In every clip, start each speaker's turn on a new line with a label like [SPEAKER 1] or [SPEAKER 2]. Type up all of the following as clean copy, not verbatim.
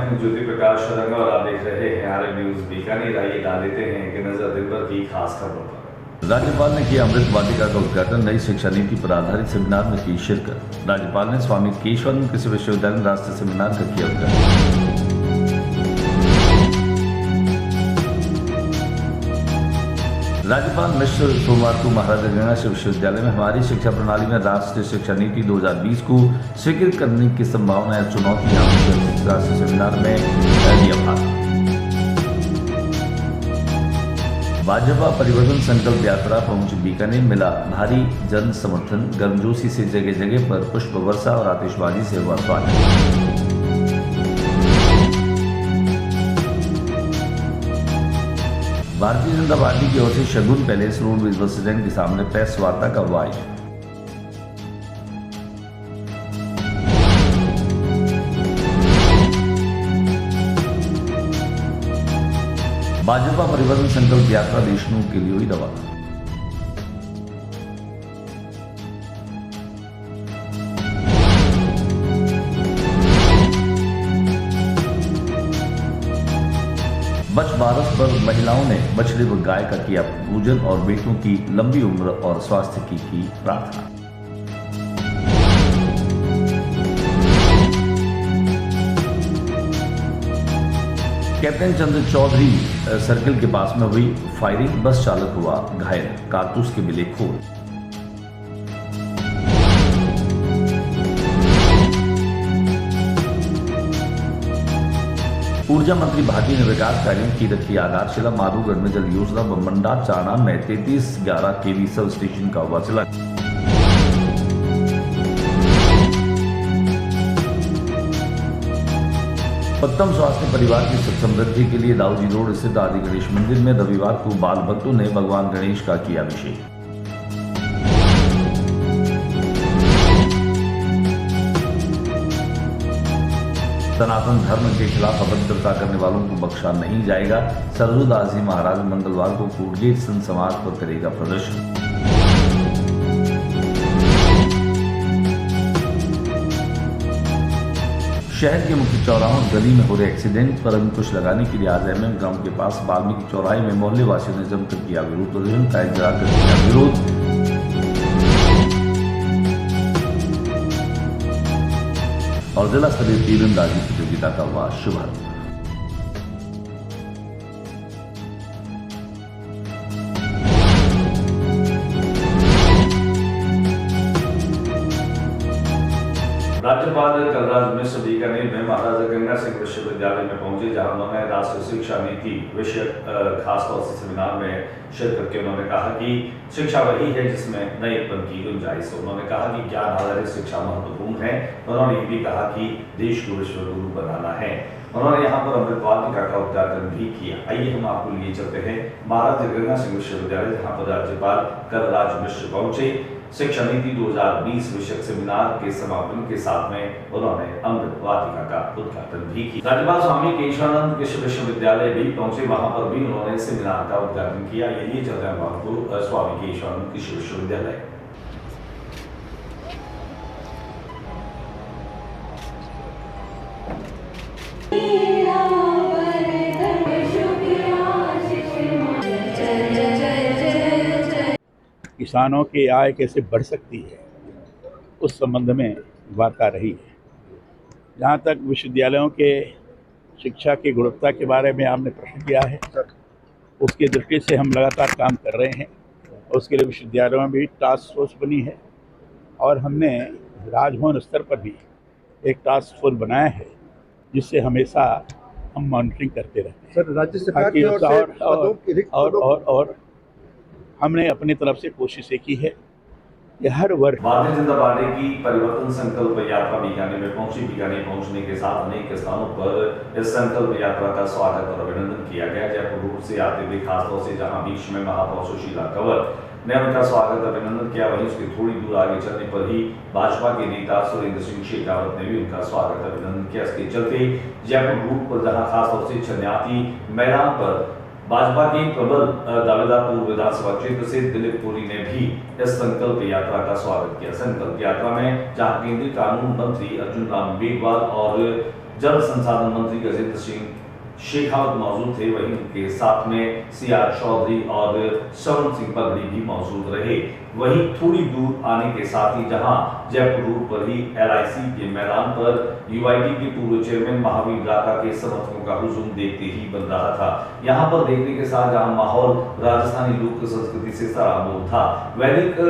[SPEAKER 1] मैं ज्योति प्रकाश शर्मा और आप देख रहे हैं आरएन न्यूज बीकानेर। आइए डाल देते हैं कि नजर दिन भर की खास खबरों पर।
[SPEAKER 2] राज्यपाल ने किया अमृत वाटिका का उद्घाटन, नई शिक्षा नीति पर आधारित सेमिनार में की शिरकत। राज्यपाल ने स्वामी केशवानंद कृषि विश्वविद्यालय में राष्ट्रीय सेमिनार का किया उद्घाटन। राज्यपाल मिश्र सोमवार को महाराजा गंगासिंह विश्वविद्यालय में हमारी शिक्षा प्रणाली में राष्ट्रीय शिक्षा नीति 2020 को स्वीकृत करने की संभावना या चुनौतियां राष्ट्रीय सेमिनार में दिया भाग। भाजपा परिवर्तन संकल्प यात्रा पहुंची बीकानेर, मिला भारी जन समर्थन। गर्मजोशी से जगह जगह पर पुष्प वर्षा और आतिशबाजी से हुआ स्वागत। भारतीय जनता पार्टी की ओर से शगुन पैलेस रोड बस स्टैंड के सामने प्रेस वार्ता का आयोजन। भाजपा परिवर्तन संकल्प यात्रा देशमुख के लिए हुई रवाना। बच भारत पर महिलाओं ने बछड़े व गाय का किया पूजन और बेटों की लंबी उम्र और स्वास्थ्य की प्रार्थना। कैप्टन चंद्र चौधरी सर्किल के पास में हुई फायरिंग, बस चालक हुआ घायल, कारतूस के मिले खोल। ऊर्जा मंत्री भाटी ने विकास कार्यों की रखी आधारशिला। माधोगढ़ में जल योजना व मंडा चाणा में 3311 केवी सब स्टेशन का हुआ चलन। उत्तम स्वास्थ्य परिवार की सुख समृद्धि के लिए दाऊजी रोड स्थित आदि गणेश मंदिर में रविवार को बाल भक्तों ने भगवान गणेश का किया अभिषेक। सनातन धर्म के खिलाफ अभद्रता करने वालों को बख्शा नहीं जाएगा। सरजूदास जी महाराज मंगलवार को कोटगेट संत समाज पर करेगा प्रदर्शन। शहर के मुख्य चौराहों और गली में हो रहे एक्सीडेंट पर अंकुश लगाने के लिए आज एमएम ग्राउंड के पास वाल्मीकि चौराहे में मोहल्ले वासियों ने जमकर किया विरोध प्रदर्शन। टायर जलाकर किया विरोध। और जिला स्तरीय तीरंदाजी प्रतियोगिता का हुआ शुभारंभ।
[SPEAKER 1] राज्यपाल कलराज मिश्र बीकानेर में महाराजा गंगासिंह विश्वविद्यालय में पहुंचे, जहां उन्होंने राष्ट्रीय शिक्षा नीति विषय खासतौर से सेमिनार में शिरकत की। उन्होंने कहा कि शिक्षा वही है जिसमें नएपन की गुंजाइश है। उन्होंने कहा कि ज्ञान आधारित शिक्षा महत्वपूर्ण है। उन्होंने ये भी कहा कि देश को विश्व गुरु बनाना है। उन्होंने यहाँ पर अमृत वाटिका का उद्घाटन भी किया। आइए हम आपको लिए चलते हैं महाराजा गंगासिंह विश्वविद्यालय, जहाँ पर राज्यपाल कलराज मिश्र पहुंचे। शिक्षा नीति 2020 विषयक सेमिनार के समापन के साथ में उन्होंने अमृत वाटिका का उद्घाटन भी किया। राज्यपाल स्वामी केशवानंद कृषि विश्वविद्यालय भी पहुंचे, वहां पर भी उन्होंने सेमिनार का उद्घाटन किया। ये चलते हैं आपको स्वामी केशवानंद कृषि विश्वविद्यालय।
[SPEAKER 3] किसानों की आय कैसे बढ़ सकती है, उस संबंध में वार्ता रही है। जहाँ तक विश्वविद्यालयों के शिक्षा की गुणवत्ता के बारे में आपने प्रश्न किया है, उसकी दृष्टि से हम लगातार काम कर रहे हैं। उसके लिए विश्वविद्यालयों में भी टास्क फोर्स बनी है और हमने राजभवन स्तर पर भी एक टास्क फोर्स बनाया है, जिससे हमेशा हम मॉनिटरिंग करते रहते हैं।
[SPEAKER 4] सर, राज्य सरकार की ओर से
[SPEAKER 3] और हमने अपनी तरफ से कोशिशें की है कि हर वर्ष
[SPEAKER 1] भारतीय जनता पार्टी की परिवर्तन संकल्प यात्रा बीकानेर में पहुंची। बीकानेर पहुंचने के साथ अनेक स्थानों पर इस संकल्प यात्रा का स्वागत और अभिनंदन किया गया। जयपुर रोड से आते हुए खासतौर से जहां बीच में महापौर सुशीला कंवर ने उनका स्वागत अभिनंदन किया, वहीं उसके थोड़ी दूर आगे चलने पर ही भाजपा के नेता सुरेंद्र सिंह शेखावत ने भी उनका स्वागत अभिनंदन किया। इसके चलते जयपुर रूट पर जहां खासतौर से छन्याती मैदान पर भाजपा के प्रबल दावेदार पूर्व विधानसभा क्षेत्र से दिलीप पुरी ने भी इस संकल्प यात्रा का स्वागत किया। संकल्प यात्रा में जहां केंद्रीय कानून मंत्री अर्जुन राम मेघवाल और जल संसाधन मंत्री गजेंद्र सिंह शेखावत मौजूद थे। वहीं उनके साथ में सीआर चौधरी और श्रवण सिंह पगड़ी भी मौजूद रहे। वहीं थोड़ी दूर आने के साथ ही जहां जयपुर रोड पर ही LIC के मैदान पर UID के पूर्व चेयरमैन महावीर राका के समर्थकों का हुजूम देखते ही बन रहा था। यहां पर देखने के साथ जहां माहौल राजस्थानी लोक संस्कृति से सराबोर था। वैदिक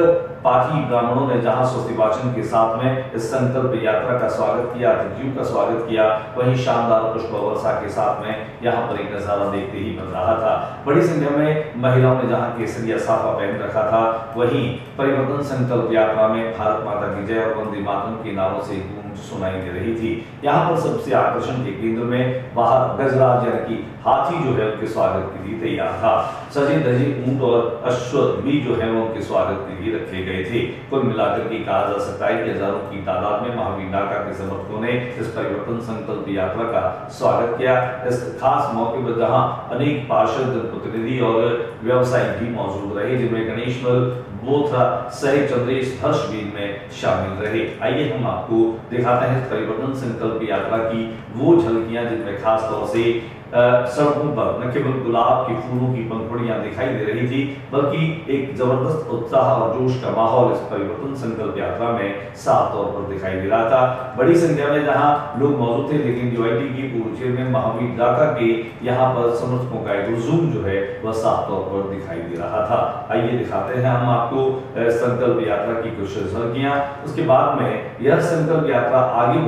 [SPEAKER 1] पाठी ब्राह्मणों ने जहां स्वस्ति वाचन के साथ में इस संकल्प यात्रा का स्वागत किया, अतिथियों का स्वागत किया, वहीं शानदार पुष्प वर्षा के साथ में यहाँ पर एक नजारा देखते ही बन रहा था। बड़ी संख्या में महिलाओं ने जहां केसरिया साफा पहन रखा था, वहीं परिवर्तन संकल्प यात्रा में भारत माता की जय और वंदे मातरम के नारों से गूंज सुनाई दे रही थी। यहाँ पर सबसे आकर्षण के केंद्र में बाहर गजराज यानी कि हाथी जो है उनके स्वागत के लिए तैयार था। सजे धजे ऊंट और अश्व भी जो है वो उनके स्वागत के लिए रखे गए थे। कुल मिलाकर के कहा जा सकता है कि हजारों की तादाद में महावीर नाका के समर्थकों ने इस परिवर्तन संकल्प यात्रा का स्वागत किया। इस खास मौके पर जहां अनेक पार्षद, प्रतिनिधि और व्यवसायी भी मौजूद रहे, जिनमें गणेशमल बोथरा सहित चंद्रेश हर्ष भी में शामिल रहे। आइए हम आपको दिखाते हैं परिवर्तन संकल्प यात्रा की वो झलकियां, जिनमें खास तौर से सड़कों पर न केवल गुलाब के फूलों की पंखुड़ियां दिखाई दे रही थी, बल्कि एक जबरदस्त उत्साह और जोश का माहौल इस परिवर्तन संकल्प यात्रा में साफ तौर पर दिखाई दे रहा था। बड़ी संख्या में जहां लोग मौजूद थे, लेकिन UID की पूर्व चेयरमैन महावीर राका के यहाँ पर समर्थकों का एक हुजूम जो है वह साफ तौर पर दिखाई दे रहा था। आइए दिखाते हैं हम आपको संकल्प यात्रा की कुछ झलकियां। उसके बाद में यह संकल्प यात्रा आगे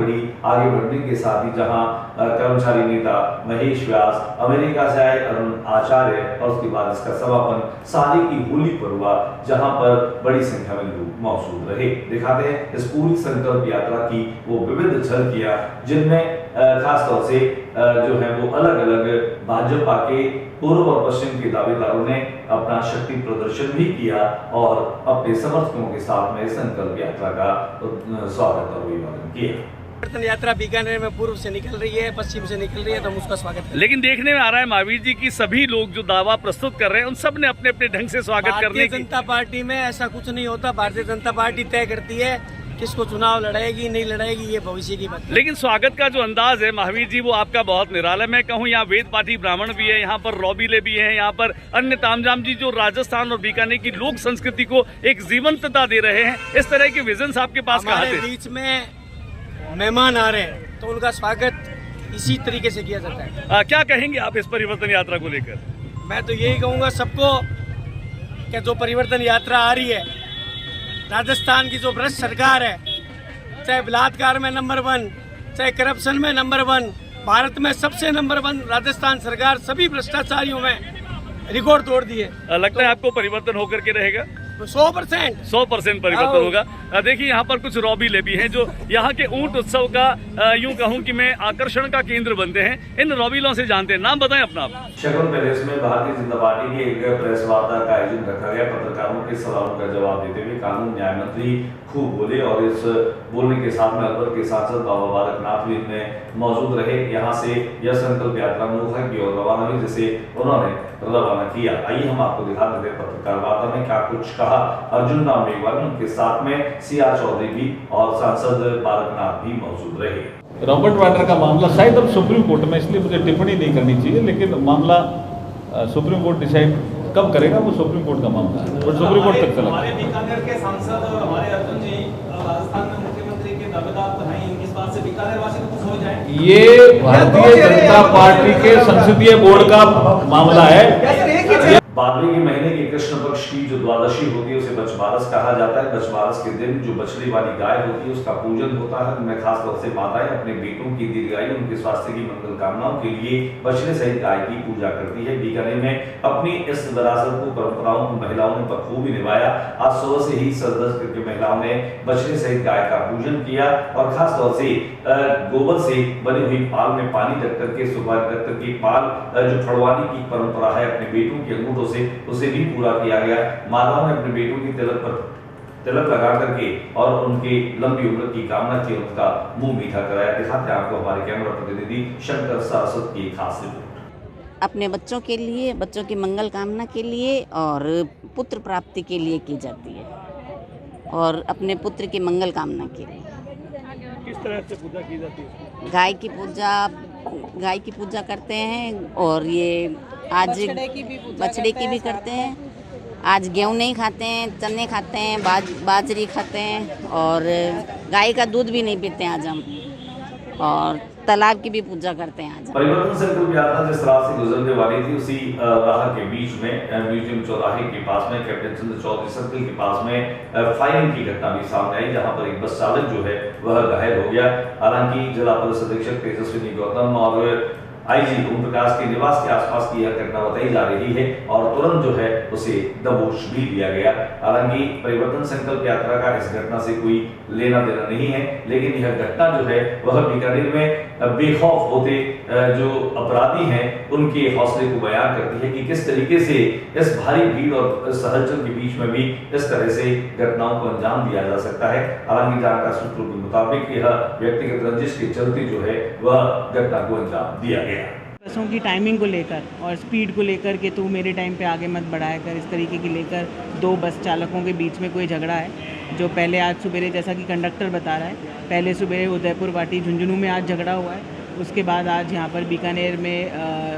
[SPEAKER 1] बढ़ने के साथ ही जहां कर्मचारी नेता महेश व्यास, अमेरिका से आए अरुण आचार्य और उसके बाद इसका समापन साले की होली पर हुआ, जहां पर बड़ी संख्या में लोग मौजूद रहे। दिखाते हैं इस पूरी संकल्प यात्रा की वो विविध झलकियां, जिनमें खास तौर से जो है वो अलग अलग भाजपा के पूर्व और पश्चिम के दावेदारों ने अपना शक्ति प्रदर्शन भी किया और अपने समर्थकों के साथ में संकल्प यात्रा का स्वागत और अभिवादन किया।
[SPEAKER 5] परिवर्तन यात्रा बीकानेर में पूर्व से निकल रही है, पश्चिम से निकल रही है, तो हम उसका स्वागत करें।
[SPEAKER 6] लेकिन देखने में आ रहा है महावीर जी की सभी लोग जो दावा प्रस्तुत कर रहे हैं उन सब ने अपने अपने ढंग से स्वागत करने की।
[SPEAKER 5] भारतीय जनता पार्टी में ऐसा कुछ नहीं होता। भारतीय जनता पार्टी तय करती है किसको चुनाव लड़ाएगी नहीं लड़ाएगी, ये भविष्य की बात।
[SPEAKER 6] लेकिन स्वागत का जो अंदाज है महावीर जी वो आपका बहुत निराला। मैं कहूँ यहाँ वेद पाठी ब्राह्मण भी है, यहाँ पर रौबीले भी हैं, यहाँ पर अन्य तामझाम जी जो राजस्थान और बीकानेर की लोक संस्कृति को एक जीवंतता दे रहे हैं। इस तरह के विजन आपके पास कहाँ थे?
[SPEAKER 5] बीच में मेहमान आ रहे हैं तो उनका स्वागत इसी तरीके से किया जाता है।
[SPEAKER 6] क्या कहेंगे आप इस परिवर्तन यात्रा को लेकर?
[SPEAKER 5] मैं तो यही कहूँगा सबको कि जो परिवर्तन यात्रा आ रही है, राजस्थान की जो भ्रष्ट सरकार है, चाहे बलात्कार में नंबर 1, चाहे करप्शन में नंबर 1, भारत में सबसे नंबर 1 राजस्थान सरकार सभी भ्रष्टाचारियों में रिकॉर्ड तोड़ दिए।
[SPEAKER 6] लगता है आपको परिवर्तन होकर के रहेगा?
[SPEAKER 5] 100%
[SPEAKER 6] परिवर्तन होगा। देखिए यहाँ पर कुछ रौबीले भी हैं जो यहाँ के ऊंट उत्सव का यूं कहूँ कि मैं आकर्षण का केंद्र बनते हैं। इन रौबीलों से जानते हैं, नाम बताएं अपना आप।
[SPEAKER 1] शगुन पैलेस में भारतीय जनता पार्टी की एक प्रेस वार्ता का आयोजन रखा गया। पत्रकारों के सवालों का जवाब देते हुए कानून न्याय मंत्री खूब बोले और इस बोलने के साथ में अलवर के सांसद बाबा बालकनाथ भी इनमें मौजूद रहे। यहाँ से यह संकल्प यात्रा मोहा की ओर रवाना हुई, जिसे उन्होंने रवाना किया। आइए हम आपको दिखा देते हैं पत्रकार वार्ता में क्या कुछ कहा अर्जुन राम मेघवाल, उनके साथ में सीआर चौधरी भी और सांसद बालकनाथ भी मौजूद रहे।
[SPEAKER 7] रॉबर्ट वाड्रा का मामला शायद अब सुप्रीम कोर्ट में, इसलिए मुझे टिप्पणी नहीं करनी चाहिए, लेकिन मामला सुप्रीम कोर्ट डिसाइड कब करेगा वो सुप्रीम कोर्ट का मामला है और सुप्रीम कोर्ट तक चला।
[SPEAKER 8] हमारे बीकानेर के सांसद और हमारे अर्जुन जी राजस्थान में मुख्यमंत्री के दावेदार तो हैं, इनके बात से बीकानेर वासी को कुछ हो जाए।
[SPEAKER 7] ये भारतीय जनता पार्टी के संसदीय बोर्ड का मामला है।
[SPEAKER 1] 12वें के महीने के कृष्ण पक्ष की जो द्वादशी होती है उसे बछबारस कहा जाता है। बछबारस के दिन जो बछड़े वाली गाय होती है उसका पूजन होता है। उनमें खास तौर से माताएं अपने बेटों की दीर्घायु, उनके स्वास्थ्य की मंगल कामनाओं के लिए बछड़े सहित गाय की पूजा करती है। बीकानेर में अपनी इस विरासत को, परंपराओं को महिलाओं ने बखूबी निभाया। आज सुबह से ही सज करके महिलाओं ने बछड़े सहित गाय का पूजन किया और खास तौर से गोबर से बनी हुई पाल में पानी रख करके, सुपारी रख करके पाल जो फड़वाने की परंपरा है अपने बेटों के अंगूठों से, उसे भी पूरा किया गया। माताओं ने अपने बेटों की तिलक लगा करके और उनकी लंबी उम्र की कामना की, उनका मुंह मीठा कराया। दिखाते हैं आपको हमारे कैमरा प्रतिनिधि शंकर सारस्वत की खास रिपोर्ट।
[SPEAKER 9] अपने बच्चों के लिए, बच्चों की मंगल कामना के लिए और पुत्र प्राप्ति के लिए की जाती है और अपने पुत्र की मंगल कामना के लिए।
[SPEAKER 3] किस तरह से पूजा की जाती है?
[SPEAKER 9] गाय की पूजा करते हैं और ये आज बछड़े की भी करते हैं। आज गेहूँ नहीं खाते हैं, चने खाते हैं, बाजरी खाते हैं और गाय का दूध भी नहीं पीते हैं आज हम, और तालाब की भी पूजा करते हैं आज।
[SPEAKER 1] परिवर्तन संकल्प यात्रा जिस राह से गुजरने वाली थी उसी राह के बीच में म्यूजियम चौराहे के पास में कैप्टन चंद्र चौधरी सर्कल के पास में फायरिंग की घटना भी सामने आई, जहां पर एक बस चालक जो है वह घायल हो गया। हालांकि जिला पुलिस अधीक्षक तेजस्विनी गौतम और आईजी ओम प्रकाश के निवास के आसपास की यह घटना बताई जा रही है और तुरंत जो है उसे दबोच भी लिया गया। हालांकि परिवर्तन संकल्प यात्रा का इस घटना से कोई लेना देना नहीं है, लेकिन यह घटना जो है वह बीकानेर में बेखौफ होते जो अपराधी हैं उनके हौसले को बयान करती है कि किस तरीके से इस भारी भीड़ और इस हलचल के बीच में भी इस तरह से घटनाओं को अंजाम दिया जा सकता है। हालांकि जानकारी सूत्रों के मुताबिक यह व्यक्तिगत रंजिश के चलते जो है वह घटना को अंजाम दिया गया।
[SPEAKER 10] बसों की टाइमिंग को लेकर और स्पीड को लेकर कि तू मेरे टाइम पे आगे मत बढ़ाया कर, इस तरीके की लेकर दो बस चालकों के बीच में कोई झगड़ा है जो पहले आज सुबह, जैसा कि कंडक्टर बता रहा है, पहले सुबह उदयपुर वाटी झुंझुनू में आज झगड़ा हुआ है। उसके बाद आज यहाँ पर बीकानेर में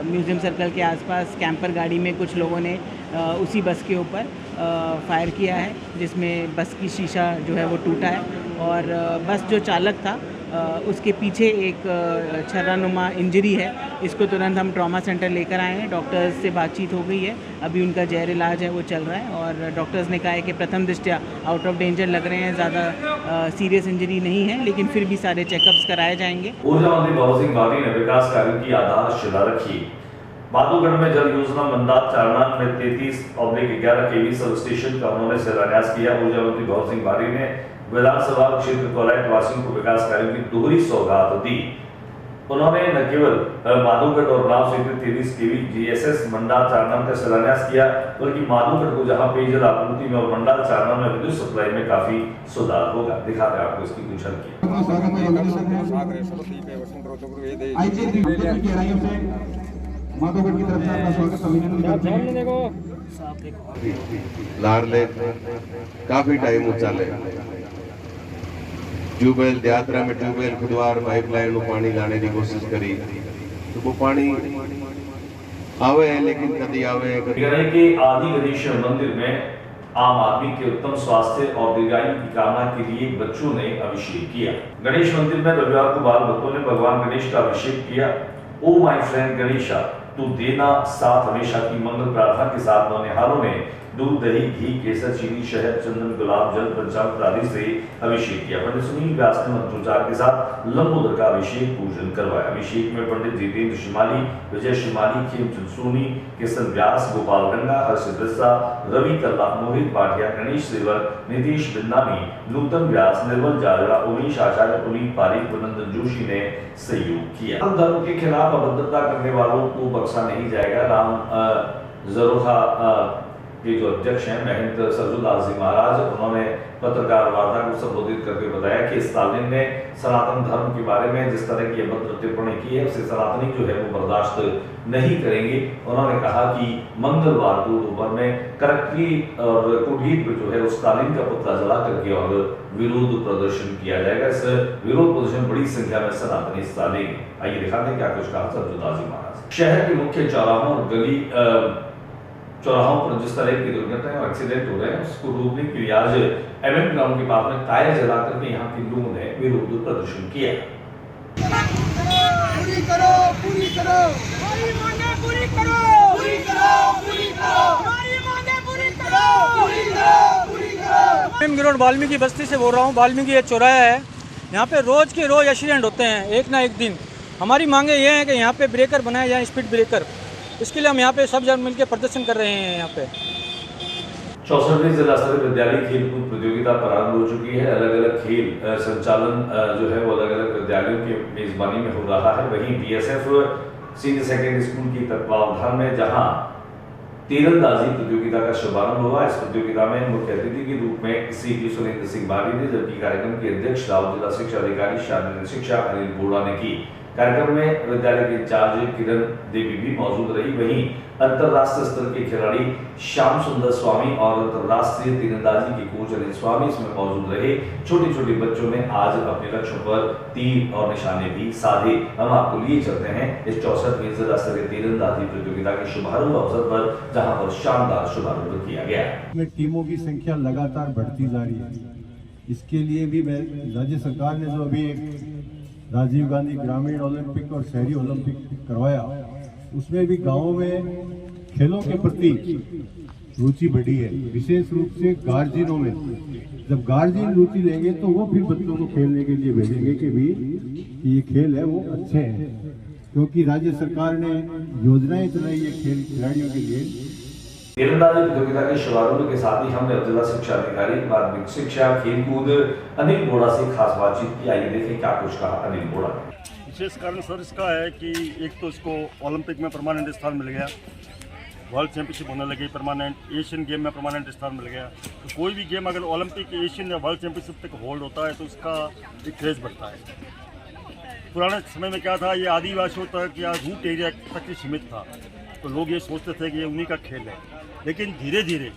[SPEAKER 10] म्यूज़ियम सर्कल के आसपास कैंपर गाड़ी में कुछ लोगों ने उसी बस के ऊपर फायर किया है, जिसमें बस की शीशा जो है वो टूटा है और बस जो चालक था उसके पीछे एक छर्रानुमा इंजरी है। इसको तुरंत हम ट्रॉमा सेंटर लेकर आए हैं, डॉक्टर्स से बातचीत हो गई है, अभी उनका जहर इलाज है वो चल रहा है और डॉक्टर्स ने कहा है कि प्रथम दृष्टया आउट ऑफ डेंजर लग रहे हैं, ज़्यादा सीरियस इंजरी नहीं है, लेकिन फिर भी सारे चेकअप्स कराए जाएंगे।
[SPEAKER 1] ऊर्जा मंत्री भवन सिंह भाटी ने विकास कार्यों की आधारशिला रखी। माधोगढ़ में जल योजना मंदात चारनान में 33/11 केवी सब स्टेशन का उन्होंने शिलान्यास किया। ऊर्जा मंत्री भवन सिंह भाटी ने विधानसभा क्षेत्र कोलाइट वासियों को विकास कार्यों की दोहरी सौगात दी। उन्होंने न केवल माधोगढ़ और राव स्वीकृत 33 केवी जीएसएस मंडाल चारनान का शिलान्यास किया, बल्कि माधोगढ़ को जहां पेयजल आपूर्ति में और मंडाल चारनान में विद्युत सप्लाई में काफी सुधार होगा। दिखाते हैं आपको इसकी कुछ झलकी।
[SPEAKER 11] लारले काफी टाइम उचाले ट्यूबवेल यात्रा में ट्यूबवेल खुदवार पाइपलाइन में पानी लाने की कोशिश करी तो वो पानी आवे है, लेकिन कभी आवे
[SPEAKER 1] के आदि गणेश मंदिर में आम आदमी के उत्तम स्वास्थ्य और दीर्घायु की कामना के लिए बच्चों ने अभिषेक किया। गणेश मंदिर में रविवार को बाल भक्तों ने भगवान गणेश का अभिषेक किया। ओ माय फ्रेंड गणेशा, तू देना साथ हमेशा की मंगल प्रार्थना के साथ नौनिहालों ने दूध, दही, घी, केसर, चीनी, शहद, चंदन, गुलाब जल, पंचामृत आदि से अभिषेक किया। पंडित सुनील व्यास ने मंत्रोच्चार के साथ लंबोदर का अभिषेक पूजन करवाया। अभिषेक में पंडित जितेंद्र शिमाली, विजय शिमाली, खेमचंद सोनी, किशन व्यास, गोपाल गंगा, हर्षित बिस्सा, रवि कल्ला, मोहित पाटिया, गणेश सेवर, नीतीश बिन्नामी, नूतन व्यास, निर्मल जाजरा, उमेश आचार्य, पुनीत पारिक, नंदन जोशी ने सहयोग किया। धर्म के खिलाफ अभद्रता करने वालों को बख्शा नहीं जाएगा। राम जरोखा के जो अध्यक्ष हैं महंत सरजुदास जी महाराज, उन्होंने पत्रकार वार्ता को संबोधित करके बताया कि स्टालिन ने सनातन धर्म के बारे में जिस तरह की अभद्र टिप्पणी की है उसे सनातनी जो है वो बर्दाश्त नहीं करेंगे। उन्होंने कहा कि मंगलवार को दोपहर में करक्की और कुटीर में जो है स्टालिन का पुतला जला करके और विरोध प्रदर्शन किया जाएगा। इस विरोध प्रदर्शन बड़ी संख्या में सनातनी हिस्सा लेंगे। आइए दिखाते हैं क्या कुछ कहा सरजुदास जी महाराज। शहर के मुख्य चौराहों और गली चौराहों पर जिस तरह की दुर्घटनाएं और एक्सीडेंट हो रहे हैं उसको रोकने के लिए आज एमएम ग्राउंड के पास में टायर जला करके यहाँ के लोगों ने विरोध प्रदर्शन किया।
[SPEAKER 12] पूरी करो, पूरी करो, हमारी मांगे पूरी करो, पूरी करो, पूरी करो, हमारी मांगे पूरी करो, पूरी करो, पूरी करो।
[SPEAKER 5] एमएम ग्राउंड वाल्मीकि बस्ती से बोल रहा हूँ। वाल्मीकि ये चौराहा है, यहाँ पे रोज के रोज एक्सीडेंट होते हैं, एक ना एक दिन। हमारी मांगे ये है कि यहाँ पे ब्रेकर बनाए जाए, स्पीड ब्रेकर, इसके लिए हम यहाँ पे सब जन मिलकर प्रदर्शन कर रहे हैं। यहाँ पे
[SPEAKER 1] 64वीं जिला स्तरीय विद्यालय खेलकूद प्रतियोगिता प्रारंभ हो चुकी है। अलग अलग खेल संचालन जो है वो अलग अलग विद्यालयों की मेजबानी में हो रहा है। वहीं बीएसएफ सीनियर सेकेंडरी स्कूल की तत्वावधान में जहां तीरंदाजी प्रतियोगिता का शुभारंभ हुआ। इस प्रतियोगिता में मुख्य अतिथि के रूप में सीपी सुरेंद्र सिंह बाली ने, जबकि कार्यक्रम के अध्यक्ष राव जिला शिक्षा अधिकारी शारीरिक शिक्षा अनिल बोड़ा ने की। कार्यक्रम में विद्यालय के इंचार्ज किरण देवी भी मौजूद रही। वहीं अंतरराष्ट्रीय स्तर के खिलाड़ी श्याम सुंदर स्वामी और अंतरराष्ट्रीय तीरंदाजी के कोच अनिल स्वामी इसमें मौजूद रहे। छोटे छोटे बच्चों ने आज अपने लक्ष्यों पर तीर और निशाने भी साधे। हम आपको लिए चलते हैं इस 64वीं जिला स्तरीय तीरंदाजी प्रतियोगिता के शुभारंभ अवसर पर, जहां पर शानदार शुभारंभ किया गया।
[SPEAKER 13] टीमों की संख्या लगातार बढ़ती जा रही है। इसके लिए भी राज्य सरकार ने जो अभी एक राजीव गांधी ग्रामीण ओलंपिक और शहरी ओलंपिक करवाया, उसमें भी गांवों में खेलों के प्रति रुचि बढ़ी है, विशेष रूप से गार्जियनों में। जब गार्जियन रुचि लेंगे तो वो फिर बच्चों को खेलने के लिए भेजेंगे कि भी ये खेल है वो अच्छे हैं, क्योंकि राज्य सरकार ने योजनाएं चलाई है खेल खिलाड़ियों के लिए।
[SPEAKER 1] तीरंदाजी प्रतियोगिता के शुभारंभ के साथ ही हमने जिला शिक्षा अधिकारी माध्यमिक शिक्षा खेलकूद अनिल बोड़ा से खास बातचीत की। आइए देखें क्या कुछ कहा अनिल बोड़ा।
[SPEAKER 14] विशेष कारण सर इसका है कि एक तो इसको ओलंपिक में परमानेंट स्थान मिल गया, वर्ल्ड चैंपियनशिप होने लगी परमानेंट, एशियन गेम में परमानेंट स्थान मिल गया। तो कोई भी गेम अगर ओलंपिक, एशियन या वर्ल्ड चैंपियनशिप तक होल्ड होता है तो उसका एक क्रेज बढ़ता है। पुराने समय में क्या था, ये आदिवासियों तक या रूट एरिया तक ही सीमित था, तो लोग ये सोचते थे कि ये उन्हीं का खेल है। लेकिन धीरे धीरे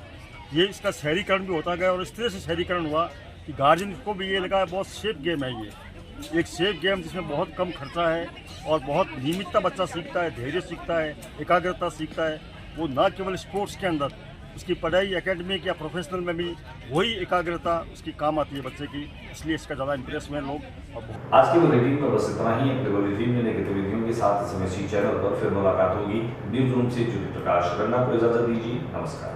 [SPEAKER 14] ये इसका शहरीकरण भी होता गया और इस तरह से शहरीकरण हुआ कि गार्जियन को भी ये लगा बहुत सेफ गेम है। ये एक सेफ गेम जिसमें बहुत कम खर्चा है और बहुत नियमितता बच्चा सीखता है, धैर्य सीखता है, एकाग्रता सीखता है। वो न केवल स्पोर्ट्स के अंदर, उसकी पढ़ाई एकेडमिक या प्रोफेशनल में भी वही एकाग्रता उसकी काम आती है बच्चे की, इसलिए इसका ज़्यादा इंटरेस्ट हुए लोग।
[SPEAKER 1] आज की बुलेटिन में बस इतना ही। अपने बुलेटिन में नई गतिविधियों के साथ समय सी चैनल पर फिर मुलाकात होगी। न्यूज रूम से ज्योति प्रकाश रन्ना को इजाजत दीजिए। नमस्कार।